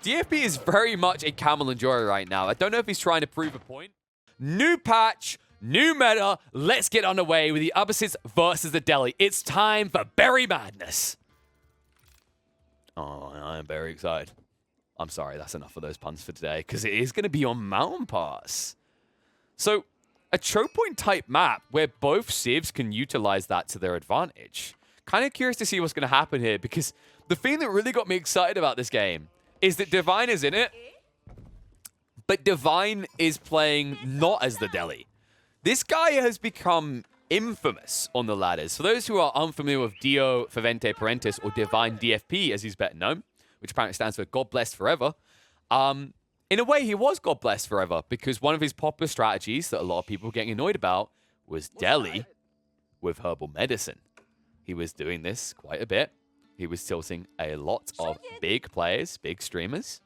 DFB is very much a Camel enjoyer right now. I don't know if he's trying to prove a point. New patch, new meta. Let's get underway with the opposites versus the Deli. It's time for Berry Madness. Oh, I am very excited. I'm sorry, that's enough of those puns for today, because it is going to be on Mountain Pass. So, a choke point type map where both civs can utilize that to their advantage. Kind of curious to see what's going to happen here, because the thing that really got me excited about this game is that Divine is in it, but Divine is playing not as the Deli. This guy has become infamous on the ladders. For those who are unfamiliar with Dio Favente Parentis, or Divine DFP as he's better known, which apparently stands for God Bless Forever, in a way he was God Bless Forever, because one of his popular strategies that a lot of people were getting annoyed about was Deli with herbal medicine. He was doing this quite a bit. He was tilting a lot of big players, big streamers,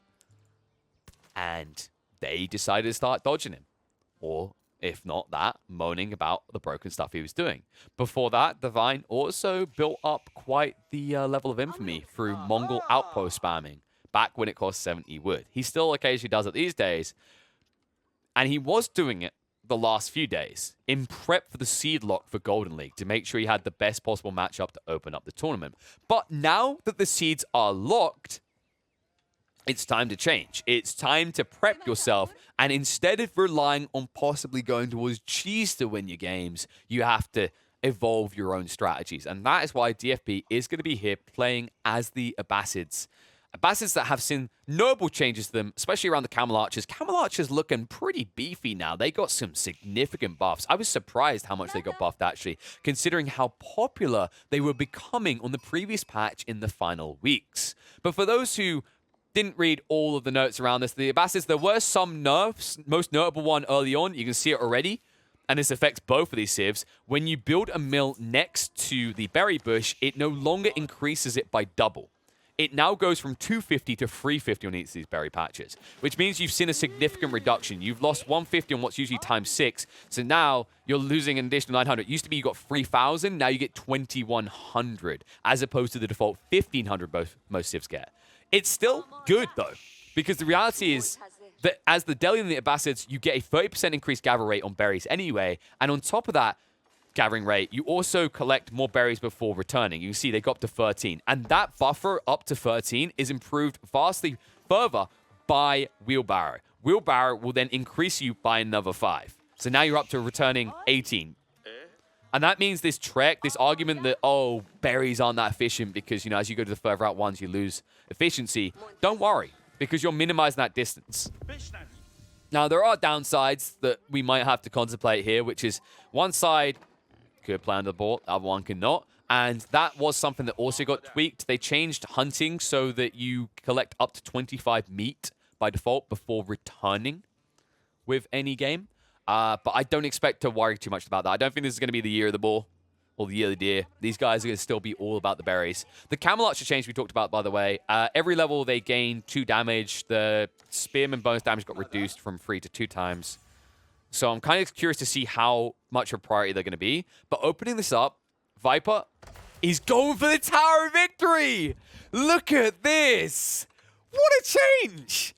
and they decided to start dodging him. Or, if not that, moaning about the broken stuff he was doing. Before that, Divine also built up quite the level of infamy through Mongol outpost spamming, back when it cost 70 wood. He still occasionally does it these days, and he was doing it the last few days in prep for the seed lock for Golden League to make sure he had the best possible matchup to open up the tournament. But now that the seeds are locked, it's time to change. It's time to prep yourself, and instead of relying on possibly going towards cheese to win your games, you have to evolve your own strategies. And that is why DFB is going to be here playing as the Abbasids. Abbasids that have seen notable changes to them, especially around the Camel Archers. Camel Archers looking pretty beefy now. They got some significant buffs. I was surprised how much they got buffed, actually, considering how popular they were becoming on the previous patch in the final weeks. But for those who didn't read all of the notes around this, the Abbasids, there were some nerfs. Most notable one early on, you can see it already, and this affects both of these civs. When you build a mill next to the berry bush, it no longer increases it by double. It now goes from 250 to 350 on each of these berry patches, which means you've seen a significant reduction. You've lost 150 on what's usually times 6, so now you're losing an additional 900. It used to be you got 3,000, now you get 2,100, as opposed to the default 1,500 most civs get. It's still good, though, because the reality is that as the Deli and the Abbasids, you get a 30% increased gather rate on berries anyway, and on top of that gathering rate, you also collect more berries before returning. You can see they go up to 13, and that buffer up to 13 is improved vastly further by Wheelbarrow. Wheelbarrow will then increase you by another 5. So now you're up to returning 18. And that means this trek, this argument that, oh, berries aren't that efficient because, you know, as you go to the further out ones, you lose efficiency. Don't worry, because you're minimizing that distance. Now, there are downsides that we might have to contemplate here, which is one side could play under the ball, the other one cannot. And that was something that also got tweaked. They changed hunting so that you collect up to 25 meat by default before returning with any game. But I don't expect to worry too much about that. I don't think this is going to be the year of the bull or the year of the deer. These guys are going to still be all about the berries. The Camel Archer change we talked about, by the way. Every level they gain 2 damage. The Spearman bonus damage got reduced from 3 to 2 times. So I'm kind of curious to see how much of a priority they're going to be. But opening this up, Viper is going for the Tower of Victory. Look at this. What a change.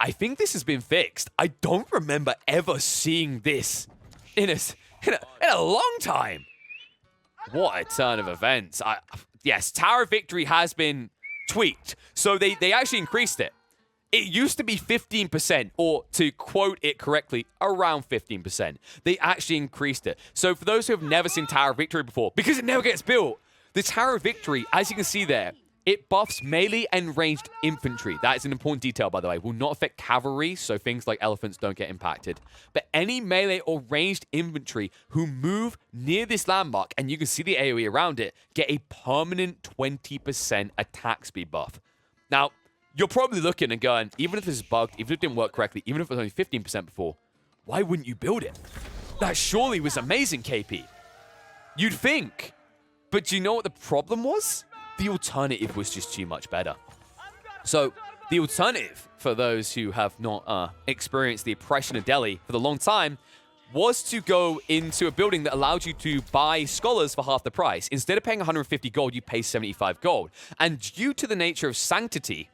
I think this has been fixed. I don't remember ever seeing this in a long time. What a turn of events. Yes, Tower of Victory has been tweaked. So they actually increased it. It used to be 15%, or to quote it correctly, around 15%. They actually increased it. So for those who have never seen Tower of Victory before, because it never gets built, the Tower of Victory, as you can see there, it buffs melee and ranged infantry. That is an important detail, by the way. Will not affect cavalry, so things like elephants don't get impacted. But any melee or ranged infantry who move near this landmark, and you can see the AoE around it, get a permanent 20% attack speed buff. Now, you're probably looking and going, even if this is bugged, even if it didn't work correctly, even if it was only 15% before, why wouldn't you build it? That surely was amazing, KP. You'd think. But do you know what the problem was? The alternative was just too much better. So the alternative, for those who have not experienced the oppression of Delhi for the long time, was to go into a building that allowed you to buy scholars for half the price. Instead of paying 150 gold, you pay 75 gold. And due to the nature of sanctity,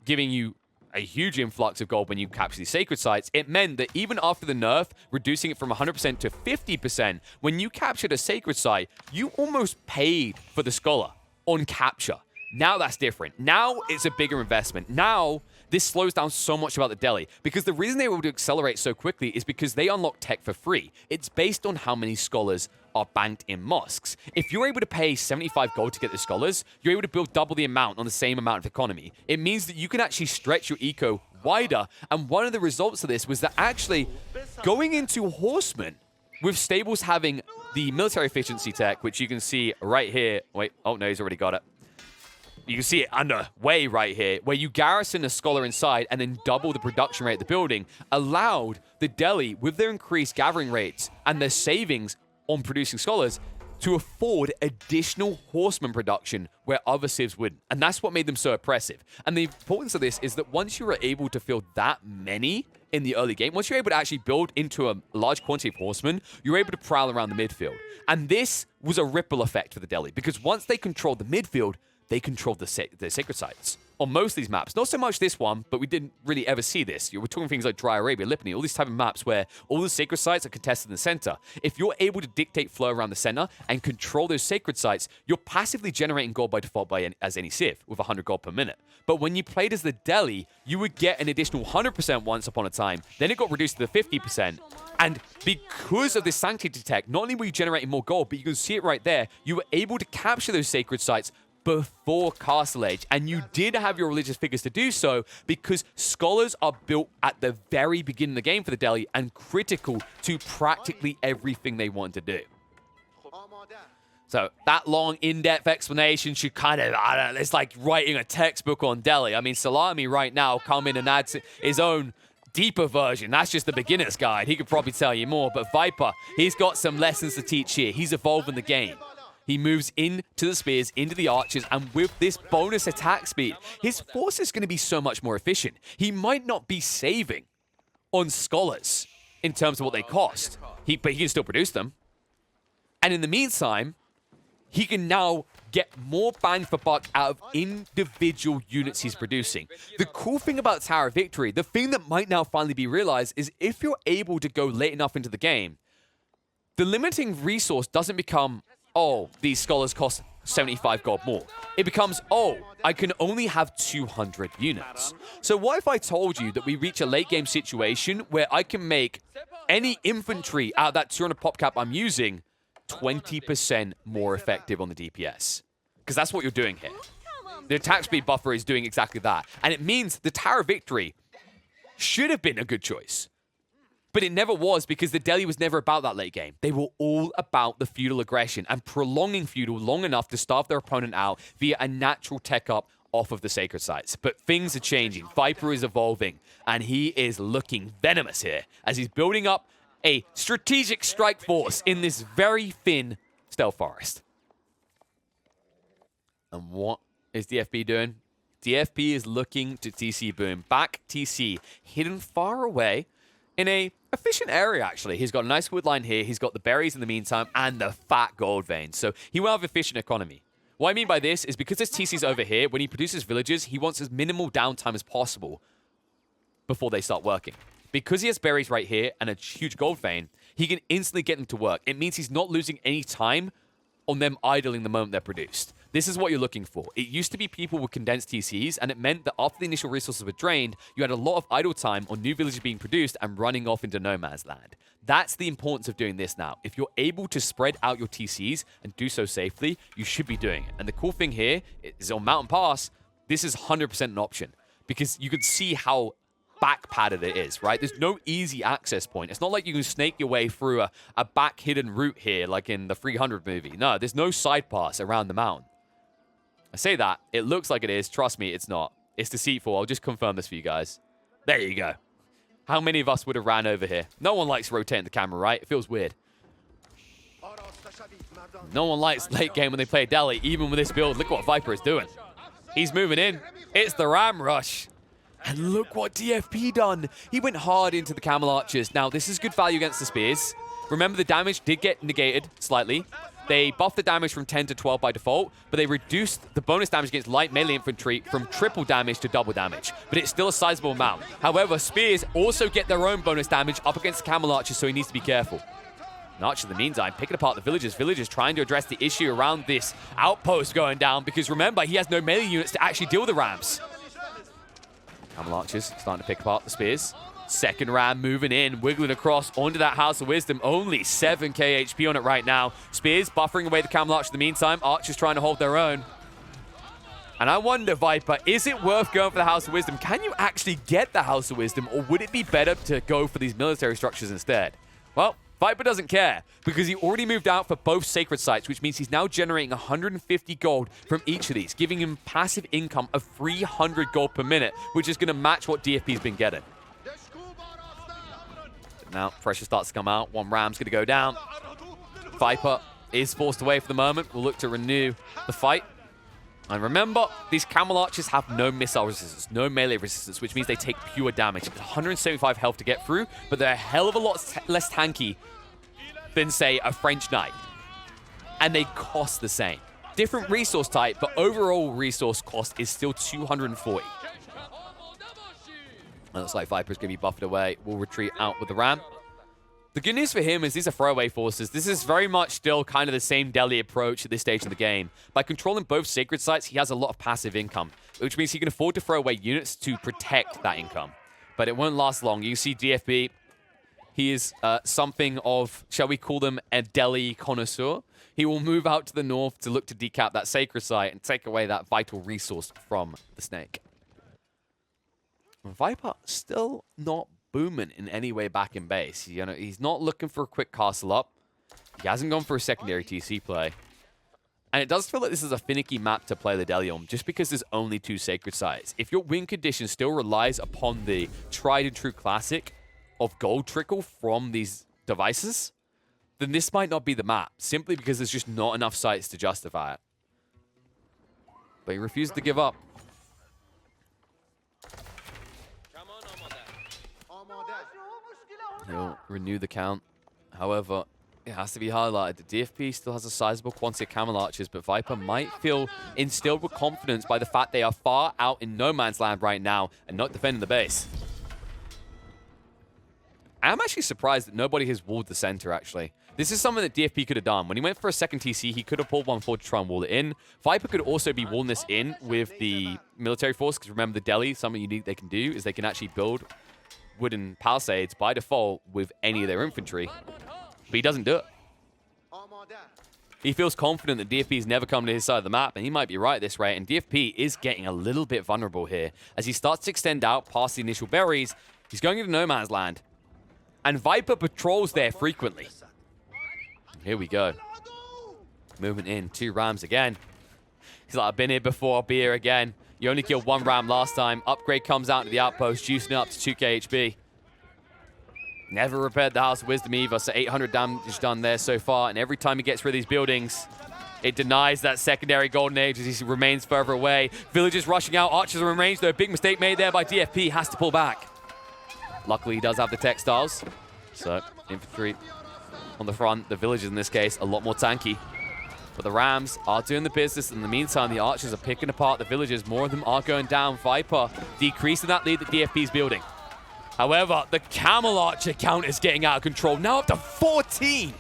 giving you a huge influx of gold when you capture these sacred sites, it meant that even after the nerf, reducing it from 100% to 50%, when you captured a sacred site, you almost paid for the scholar on capture. Now that's different. Now it's a bigger investment. Now this slows down so much about the deli, because the reason they were able to accelerate so quickly is because they unlock tech for free. It's based on how many scholars are banked in mosques. If you're able to pay 75 gold to get the scholars, you're able to build double the amount on the same amount of economy. It means that you can actually stretch your eco wider, and one of the results of this was that actually going into horsemen with stables having the military efficiency tech, which you can see right here. Wait, oh no, he's already got it. You can see it underway right here, where you garrison a scholar inside and then double the production rate of the building, allowed the deli, with their increased gathering rates and their savings on producing scholars, to afford additional horseman production where other civs wouldn't. And that's what made them so oppressive. And the importance of this is that once you were able to field that many in the early game, once you're able to actually build into a large quantity of horsemen, you're able to prowl around the midfield. And this was a ripple effect for the deli, because once they controlled the midfield, they controlled the sacred sites. On most of these maps, not so much this one, but we didn't really ever see this. We're talking things like Dry Arabia, Lipany, all these type of maps where all the sacred sites are contested in the center. If you're able to dictate flow around the center and control those sacred sites, you're passively generating gold by default as any civ with 100 gold per minute. But when you played as the deli, you would get an additional 100% once upon a time. Then it got reduced to the 50%. And because of this sanctity tech, not only were you generating more gold, but you can see it right there, you were able to capture those sacred sites before Castle Age, and you did have your religious figures to do so, because scholars are built at the very beginning of the game for the deli and critical to practically everything they want to do. So that long, in-depth explanation should kind of, I don't know, it's like writing a textbook on deli. I mean, Salami right now come in and adds his own deeper version. That's just the beginner's guide. He could probably tell you more, but Viper, he's got some lessons to teach here. He's evolving the game. He moves into the spears, into the archers, and with this bonus attack speed, his force is going to be so much more efficient. He might not be saving on scholars in terms of what they cost, but he can still produce them. And in the meantime, he can now get more bang for buck out of individual units he's producing. The cool thing about Tower of Victory, the thing that might now finally be realized, is if you're able to go late enough into the game, the limiting resource doesn't become, oh, these scholars cost 75 gold more. It becomes, oh, I can only have 200 units. So what if I told you that we reach a late game situation where I can make any infantry out of that 200 pop cap I'm using 20% more effective on the DPS? Because that's what you're doing here. The attack speed buffer is doing exactly that. And it means the Tower of Victory should have been a good choice. But it never was, because the deli was never about that late game. They were all about the feudal aggression and prolonging feudal long enough to starve their opponent out via a natural tech up off of the sacred sites. But things are changing. Viper is evolving, and he is looking venomous here as he's building up a strategic strike force in this very thin stealth forest. And what is DFB doing? DFB is looking to TC boom. Back TC, hidden far away in a efficient area, actually. He's got a nice wood line here. He's got the berries in the meantime and the fat gold veins. So he will have efficient economy. What I mean by this is because there's TCs over here, when he produces villagers, he wants as minimal downtime as possible before they start working. Because he has berries right here and a huge gold vein, he can instantly get them to work. It means he's not losing any time on them idling the moment they're produced. This is what you're looking for. It used to be people would condense TCs, and it meant that after the initial resources were drained, you had a lot of idle time on new villages being produced and running off into no man's land. That's the importance of doing this now. If you're able to spread out your TCs and do so safely, you should be doing it. And the cool thing here is on Mountain Pass, this is 100% an option, because you can see how back padded it is, right? There's no easy access point. It's not like you can snake your way through a back hidden route here like in the 300 movie. No, there's no side pass around the mountain. I say that, it looks like it is. Trust me, it's not. It's deceitful. I'll just confirm this for you guys. There you go. How many of us would have ran over here? No one likes rotating the camera, right? It feels weird. No one likes late game when they play Deli, even with this build. Look what Viper is doing. He's moving in. It's the Ram Rush. And look what DFP done. He went hard into the Camel Archers. Now, this is good value against the Spears. Remember, the damage did get negated slightly. They buff the damage from 10 to 12 by default, but they reduced the bonus damage against light melee infantry from triple damage to double damage. But it's still a sizable amount. However, spears also get their own bonus damage up against the camel archers, so he needs to be careful. And Archer, in the meantime, picking apart the villagers. Villagers trying to address the issue around this outpost going down, because remember, he has no melee units to actually deal with the rams. Camel archers starting to pick apart the spears. Second ram moving in, wiggling across onto that House of Wisdom. Only 7k HP on it right now. Spears buffering away the Camel Archer in the meantime. Archers trying to hold their own. And I wonder, Viper, is it worth going for the House of Wisdom? Can you actually get the House of Wisdom, or would it be better to go for these military structures instead? Well, Viper doesn't care, because he already moved out for both sacred sites, which means he's now generating 150 gold from each of these, giving him passive income of 300 gold per minute, which is going to match what DFP's been getting. Now, pressure starts to come out. One ram's going to go down. Viper is forced away for the moment. We'll look to renew the fight. And remember, these Camel Archers have no missile resistance, no melee resistance, which means they take pure damage. It's 175 health to get through, but they're a hell of a lot less tanky than, say, a French Knight. And they cost the same. Different resource type, but overall resource cost is still 240. It looks like Viper's going to be buffed away. We'll retreat out with the ram. The good news for him is these are throwaway forces. This is very much still kind of the same Delhi approach at this stage of the game. By controlling both sacred sites, he has a lot of passive income, which means he can afford to throw away units to protect that income. But it won't last long. You see DFB, he is something of, shall we call them, a Delhi connoisseur. He will move out to the north to look to decap that sacred site and take away that vital resource from the snake. Viper still not booming in any way back in base. You know, he's not looking for a quick castle up. He hasn't gone for a secondary TC play. And it does feel like this is a finicky map to play the Delhi on, just because there's only 2 sacred sites. If your win condition still relies upon the tried and true classic of gold trickle from these devices, then this might not be the map, simply because there's just not enough sites to justify it. But he refused to give up. He'll renew the count. However, it has to be highlighted that DFP still has a sizable quantity of Camel Archers, but Viper might feel instilled with confidence by the fact they are far out in no man's land right now and not defending the base. I'm actually surprised that nobody has walled the center, actually. This is something that DFP could have done. When he went for a second TC, he could have pulled one forward to try and wall it in. Viper could also be walling this in with the military force, because remember the Delhi, something unique they can do is they can actually build wooden palisades by default with any of their infantry, but he doesn't do it. He feels confident that DFP is never coming to his side of the map, and he might be right at this rate, and DFP is getting a little bit vulnerable here. As he starts to extend out past the initial berries, he's going into no man's land, and Viper patrols there frequently. Here we go. Movement in, 2 rams again. He's like, I've been here before, I'll be here again. You only killed 1 ram last time. Upgrade comes out to the outpost, juicing it up to 2k HP. Never repaired the House of Wisdom either, so 800 damage done there so far. And every time he gets through these buildings, it denies that secondary Golden Age as he remains further away. Villagers rushing out, archers are in range, though. Big mistake made there by DFP, has to pull back. Luckily, he does have the textiles. So, infantry on the front. The villagers, in this case, a lot more tanky. But the Rams are doing the business. In the meantime, the archers are picking apart the villagers. More of them are going down. Viper decreasing that lead that DFP's building. However, the Camel Archer count is getting out of control. Now up to 14.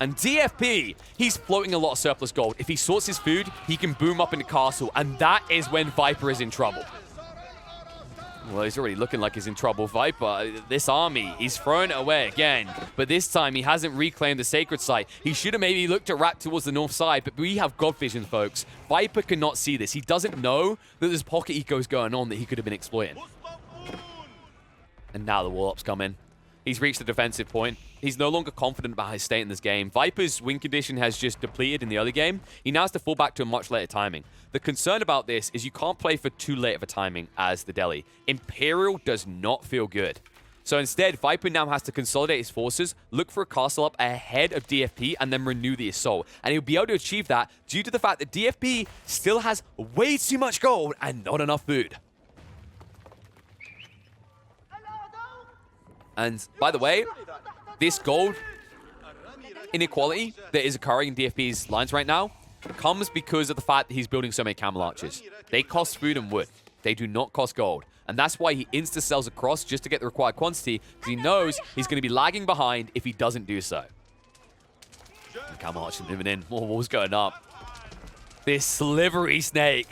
And DFP, he's floating a lot of surplus gold. If he sorts his food, he can boom up into castle. And that is when Viper is in trouble. Well, he's already looking like he's in trouble. Viper, this army, he's throwing it away again. But this time, he hasn't reclaimed the sacred site. He should have maybe looked to wrap towards the north side, but we have God vision, folks. Viper cannot see this. He doesn't know that there's pocket ecos going on that he could have been exploiting. And now the wall-ups come in. He's reached the defensive point. He's no longer confident about his state in this game. Viper's win condition has just depleted in the early game. He now has to fall back to a much later timing. The concern about this is you can't play for too late of a timing as the Delhi. Imperial does not feel good. So instead, Viper now has to consolidate his forces, look for a castle up ahead of DFP, and then renew the assault. And he'll be able to achieve that due to the fact that DFP still has way too much gold and not enough food. And by the way, this gold inequality that is occurring in DFP's lines right now comes because of the fact that he's building so many Camel Archers. They cost food and wood. They do not cost gold. And that's why he insta-sells across just to get the required quantity, because he knows he's going to be lagging behind if he doesn't do so. And Camel Archers moving in. More walls going up. This slivery snake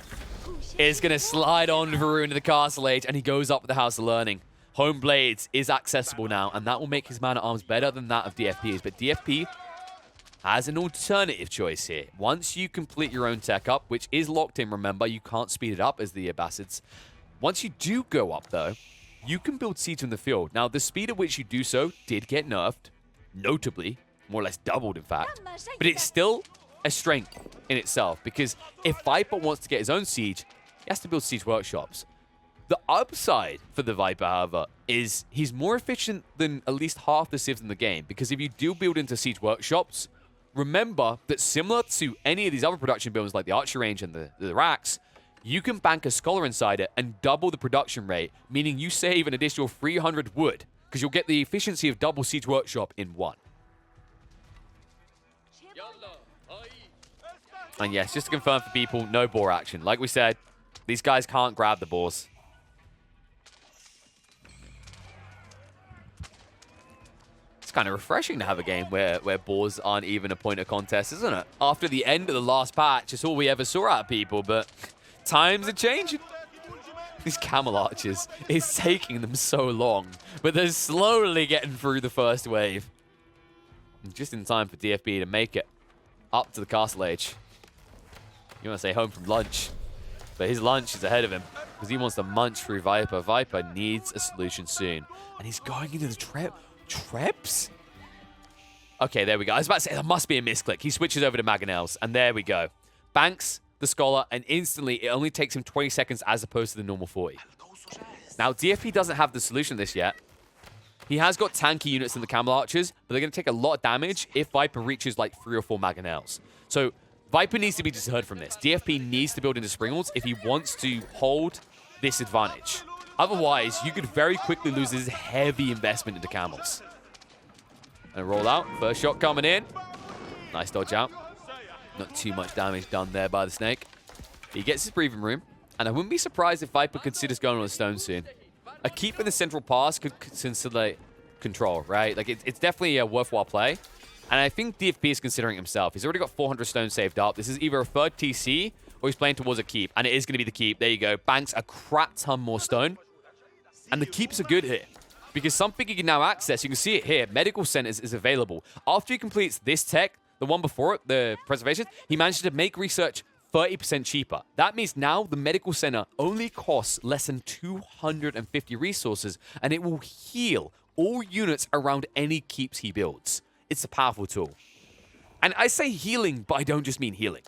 is going to slide on Varun into the Castle Age, and he goes up with the House of Learning. Home Blades is accessible now, and that will make his man-at-arms better than that of DFP's. But DFP has an alternative choice here. Once you complete your own tech up, which is locked in, remember, you can't speed it up as the Abbasids. Once you do go up, though, you can build seeds in the field. Now, the speed at which you do so did get nerfed, notably, more or less doubled, in fact. But it's still a strength in itself, because if Viper wants to get his own siege, he has to build siege workshops. The upside for the Viper, however, is he's more efficient than at least half the civs in the game, because if you do build into siege workshops, remember that similar to any of these other production buildings like the Archer Range and the racks, you can bank a Scholar inside it and double the production rate, meaning you save an additional 300 wood, because you'll get the efficiency of double siege workshop in one. And yes, just to confirm for people, no boar action. Like we said, these guys can't grab the boars. It's kind of refreshing to have a game where boars aren't even a point of contest, isn't it? After the end of the last patch, it's all we ever saw out of people, but times are changing. These Camel Archers is taking them so long, but they're slowly getting through the first wave. And just in time for DFB to make it up to the Castle Age. You want to say home from lunch, but his lunch is ahead of him because he wants to munch through Viper. Viper needs a solution soon. And he's going into the Trebs? Okay, there we go. I was about to say, there must be a misclick. He switches over to Mangonels, and there we go. Banks the Scholar, and instantly it only takes him 20 seconds as opposed to the normal 40. Now, DFP doesn't have the solution to this yet. He has got tanky units in the Camel Archers, but they're going to take a lot of damage if Viper reaches like 3 or 4 Mangonels. So Viper needs to be deterred from this. DFP needs to build into Springles if he wants to hold this advantage. Otherwise, you could very quickly lose this heavy investment into Camels. And roll out. First shot coming in. Nice dodge out. Not too much damage done there by the snake. He gets his breathing room, and I wouldn't be surprised if Viper considers going on a stone soon. A keep in the central pass could consider control, right? Like, it's definitely a worthwhile play. And I think DFP is considering himself. He's already got 400 stones saved up. This is either a third TC or he's playing towards a keep. And it is going to be the keep. There you go. Banks a crap ton more stone. And the keeps are good here, because something you can now access, you can see it here, Medical Centers is available. After he completes this tech, the one before it, the Preservation, he managed to make research 30% cheaper. That means now the Medical Center only costs less than 250 resources, and it will heal all units around any keeps he builds. It's a powerful tool. And I say healing, but I don't just mean healing.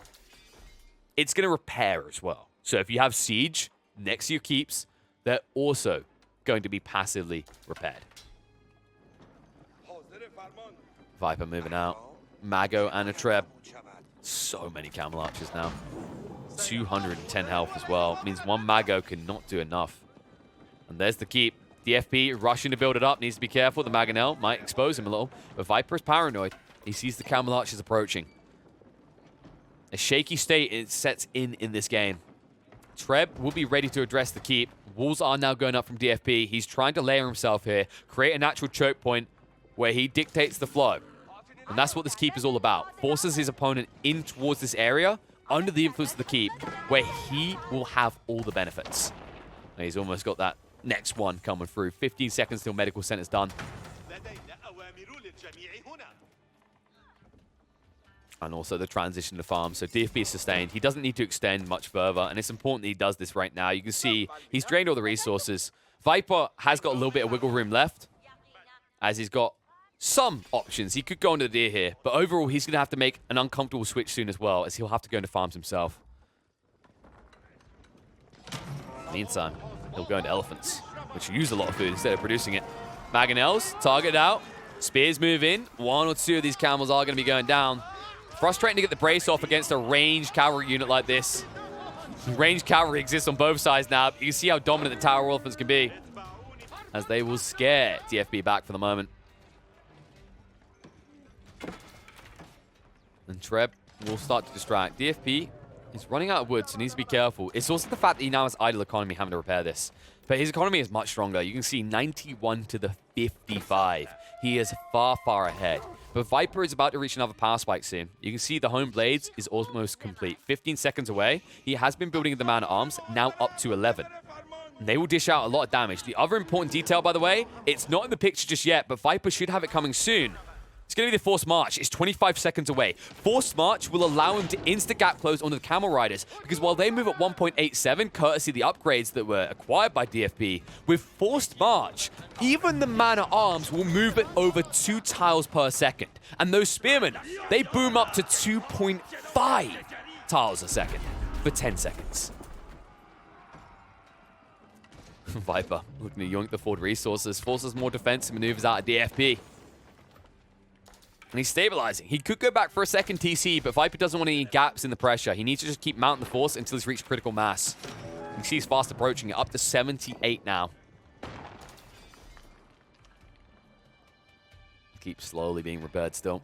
It's going to repair as well. So if you have Siege next to your keeps, they're also going to be passively repaired. Viper moving out. Mago and a Treb. So many Camel Archers now. 210 health as well. Means one Mago cannot do enough. And there's the keep. DFP rushing to build it up. Needs to be careful. The Mangonel might expose him a little. But Viper is paranoid. He sees the Camel Archers approaching. A shaky state it sets in this game. Treb will be ready to address the keep. Walls are now going up from DFP. He's trying to layer himself here. Create a natural choke point where he dictates the flow. And that's what this keep is all about. Forces his opponent in towards this area under the influence of the keep, where he will have all the benefits. And he's almost got that next one coming through. 15 seconds till Medical Center's done. And also the transition to farm. So DFP is sustained. He doesn't need to extend much further. And it's important that he does this right now. You can see he's drained all the resources. Viper has got a little bit of wiggle room left, as he's got some options. He could go into the deer here, but overall he's going to have to make an uncomfortable switch soon as well, as he'll have to go into farms himself. Meantime, he'll go into elephants, which use a lot of food instead of producing it. Mangonels, target out. Spears move in. 1 or 2 of these camels are going to be going down. Frustrating to get the brace off against a ranged cavalry unit like this. Ranged cavalry exists on both sides now. You can see how dominant the Tower Elephants can be, as they will scare DFB back for the moment. And Treb will start to distract. DFP is running out of wood, so needs to be careful. It's also the fact that he now has idle economy having to repair this. But his economy is much stronger. You can see 91 to the 55. He is far, far ahead. But Viper is about to reach another power spike soon. You can see the home blades is almost complete. 15 seconds away. He has been building the man-at-arms, now up to 11. They will dish out a lot of damage. The other important detail, by the way, it's not in the picture just yet, but Viper should have it coming soon. It's going to be the Forced March. It's 25 seconds away. Forced March will allow him to insta-gap close onto the Camel Riders, because while they move at 1.87, courtesy of the upgrades that were acquired by DFB, with Forced March, even the man-at-arms will move at over 2 tiles per second. And those Spearmen, they boom up to 2.5 tiles a second for 10 seconds. Viper looking to yoink the forward resources, forces more defensive maneuvers out of DFB. And he's stabilizing. He could go back for a second TC, but Viper doesn't want any gaps in the pressure. He needs to just keep mounting the force until he's reached critical mass. You can see he's fast approaching it, up to 78 now. Keeps slowly being repaired still.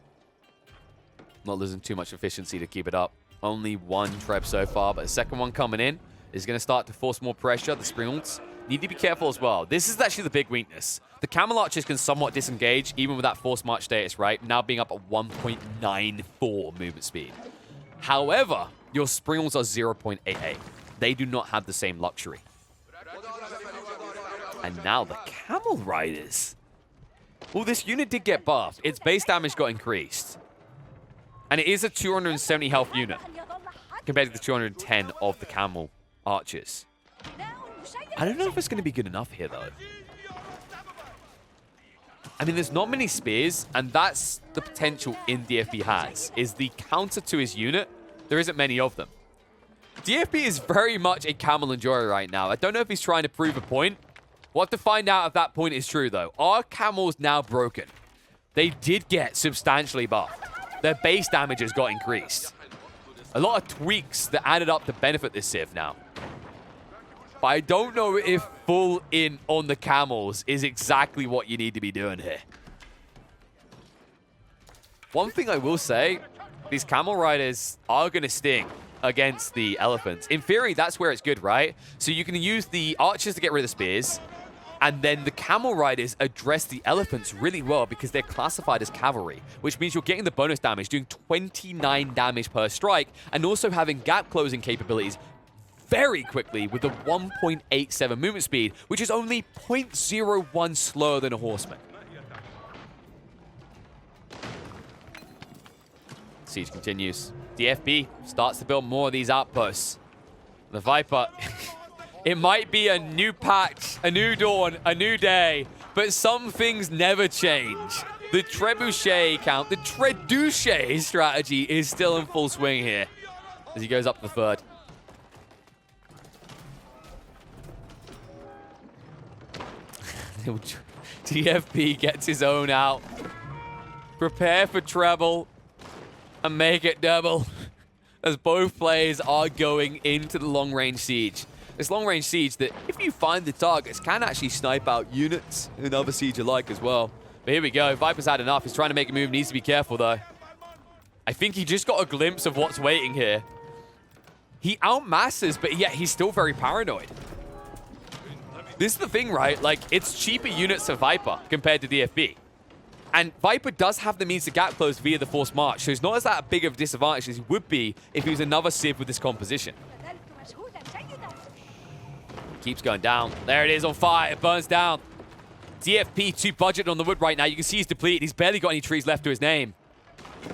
Not losing too much efficiency to keep it up. Only one Treb so far, but the second one coming in is going to start to force more pressure. The Springles need to be careful as well. This is actually the big weakness. The Camel Archers can somewhat disengage, even with that Force March status, right? Now being up at 1.94 movement speed. However, your Springles are 0.88. They do not have the same luxury. And now the Camel Riders. Well, this unit did get buffed. Its base damage got increased. And it is a 270 health unit compared to the 210 of the Camel Archers. I don't know if it's going to be good enough here, though. I mean, there's not many spears, and that's the potential in DFB has, is the counter to his unit. There isn't many of them. DFB is very much a Camel enjoyer right now. I don't know if he's trying to prove a point. We'll have to find out if that point is true, though. Are Camels now broken? They did get substantially buffed. Their base damage has got increased. A lot of tweaks that added up to benefit this Civ now. But I don't know if full in on the Camels is exactly what you need to be doing here. One thing I will say, these Camel Riders are going to sting against the Elephants. In theory, that's where it's good, right? So you can use the Archers to get rid of the Spears, and then the Camel Riders address the Elephants really well because they're classified as cavalry, which means you're getting the bonus damage, doing 29 damage per strike, and also having gap closing capabilities very quickly with the 1.87 movement speed, which is only 0.01 slower than a horseman. Siege continues. DFB starts to build more of these outposts. The Viper, it might be a new patch, a new dawn, a new day, but some things never change. The trebuchet count, the trebuchet strategy is still in full swing here as he goes up the third. DFB gets his own out. Prepare for treble and make it double as both players are going into the long-range siege. This long-range siege that, if you find the targets, can actually snipe out units in other siege alike as well. But here we go. Viper's had enough. He's trying to make a move. Needs to be careful, though. I think he just got a glimpse of what's waiting here. He outmasses, but yet he's still very paranoid. This is the thing, right? Like, it's cheaper units to Viper compared to DFB. And Viper does have the means to gap close via the Forced March, so he's not as that big of a disadvantage as he would be if he was another Civ with this composition. Keeps going down. There it is on fire. It burns down. DFP too budget on the wood right now. You can see he's depleted. He's barely got any trees left to his name.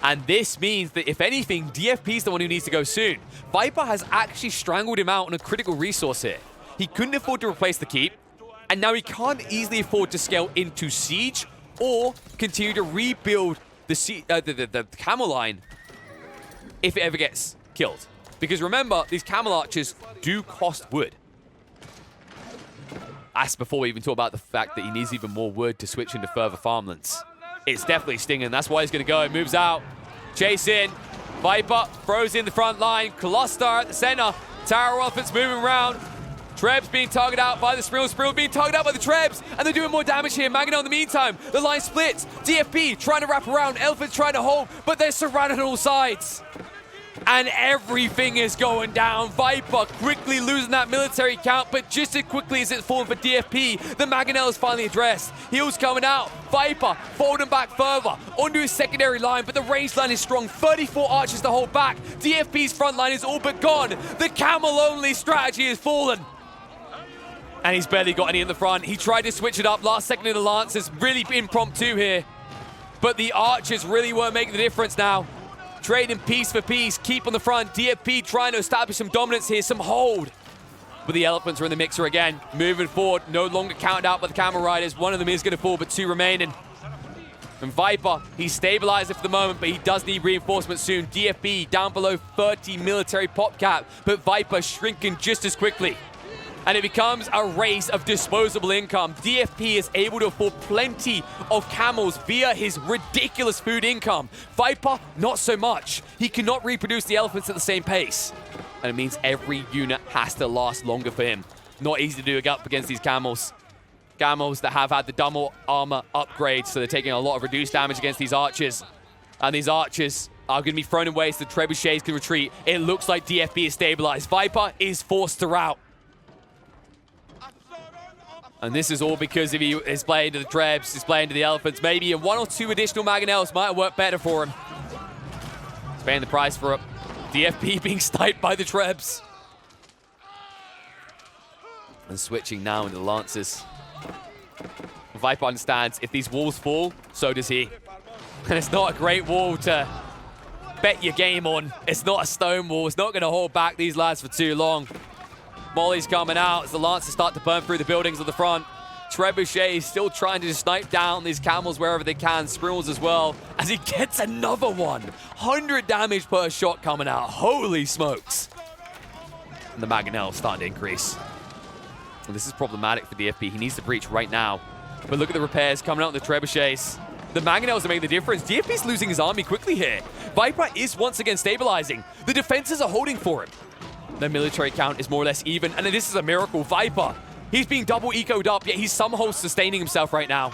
And this means that, if anything, DFP's the one who needs to go soon. Viper has actually strangled him out on a critical resource here. He couldn't afford to replace the keep, and now he can't easily afford to scale into siege or continue to rebuild the Camel line if it ever gets killed. Because remember, these Camel Archers do cost wood. That's before we even talk about the fact that he needs even more wood to switch into further farmlands. It's definitely stinging. That's why he's going to go. He moves out. Chase in. Viper throws in the front line. Cluster at the center. Tower Elephants moving around. Trebs being targeted out by the Sprill. Sprill being targeted out by the Trebs. And they're doing more damage here. Mangonel in the meantime. The line splits. DFP trying to wrap around. Elephant's trying to hold. But they're surrounded on all sides. And everything is going down. Viper quickly losing that military count, but just as quickly as it's fallen for DFP, the Mangonel is finally addressed. Heals coming out. Viper folding back further onto his secondary line, but the range line is strong. 34 archers to hold back. DFP's front line is all but gone. The camel-only strategy has fallen. And he's barely got any in the front. He tried to switch it up last second in the Lancers. Really impromptu here. But the archers really weren't making the difference now. Trading piece for piece, keep on the front. DFP trying to establish some dominance here, some hold. But the Elephants are in the mixer again. Moving forward, no longer counted out by the Camel Riders. One of them is going to fall, but 2 remaining. And Viper, he's stabilized it for the moment, but he does need reinforcements soon. DFP down below 30 military pop cap, but Viper shrinking just as quickly. And it becomes a race of disposable income. DFP is able to afford plenty of camels via his ridiculous food income. Viper, not so much. He cannot reproduce the elephants at the same pace. And it means every unit has to last longer for him. Not easy to do up against these camels. Camels that have had the double armor upgrade, so they're taking a lot of reduced damage against these archers. And these archers are going to be thrown in ways the trebuchets can retreat. It looks like DFP is stabilized. Viper is forced to rout. And this is all because if he is playing to the Trebs, he's playing to the Elephants. Maybe 1 or 2 additional Mangonels might work better for him. He's paying the price for it. DFP being sniped by the Trebs. And switching now into the Lancers. Viper understands if these walls fall, so does he. And it's not a great wall to bet your game on. It's not a stone wall. It's not going to hold back these lads for too long. Molly's coming out as the Lancers start to burn through the buildings at the front. Trebuchet is still trying to just snipe down these camels wherever they can. Sprills as well as he gets another one. 100 damage per shot coming out. Holy smokes. And the Mangonel starting to increase. And this is problematic for DFP. He needs to breach right now. But look at the repairs coming out in the Trebuchets. The Mangonels are making the difference. DFP's losing his army quickly here. Viper is once again stabilizing. The defenses are holding for him. The military count is more or less even, and this is a miracle. Viper, he's being double ecoed up, yet he's somehow sustaining himself right now.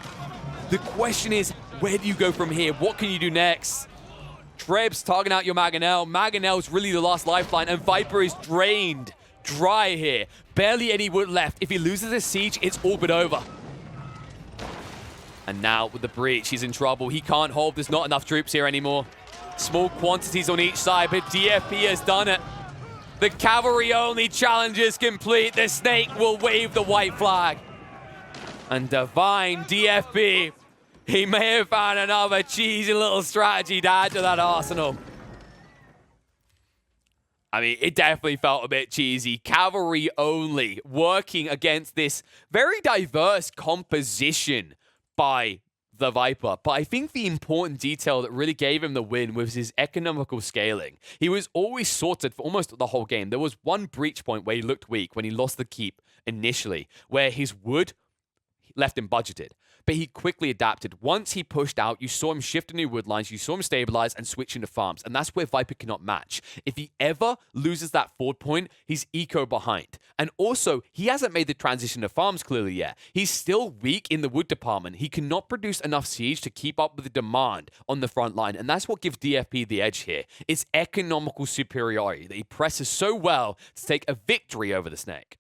The question is, where do you go from here? What can you do next? Trebs targeting out your Mangonel. Mangonel's really the last lifeline, and Viper is drained dry here. Barely any wood left. If he loses this siege, it's all but over. And now with the breach, he's in trouble. He can't hold. There's not enough troops here anymore. Small quantities on each side, but DFP has done it. The cavalry-only challenge is complete. The snake will wave the white flag. And Divine DFP, he may have found another cheesy little strategy to add to that arsenal. I mean, it definitely felt a bit cheesy. Cavalry only, working against this very diverse composition by the Viper. But I think the important detail that really gave him the win was his economical scaling. He was always sorted for almost the whole game. There was one breach point where he looked weak when he lost the keep initially, where his wood left him budgeted. But he quickly adapted. Once he pushed out, you saw him shift to new wood lines, you saw him stabilize and switch into farms. And that's where Viper cannot match. If he ever loses that forward point, he's eco behind. And also, he hasn't made the transition to farms clearly yet. He's still weak in the wood department. He cannot produce enough siege to keep up with the demand on the front line. And that's what gives DFP the edge here. It's economical superiority that he presses so well to take a victory over the snake.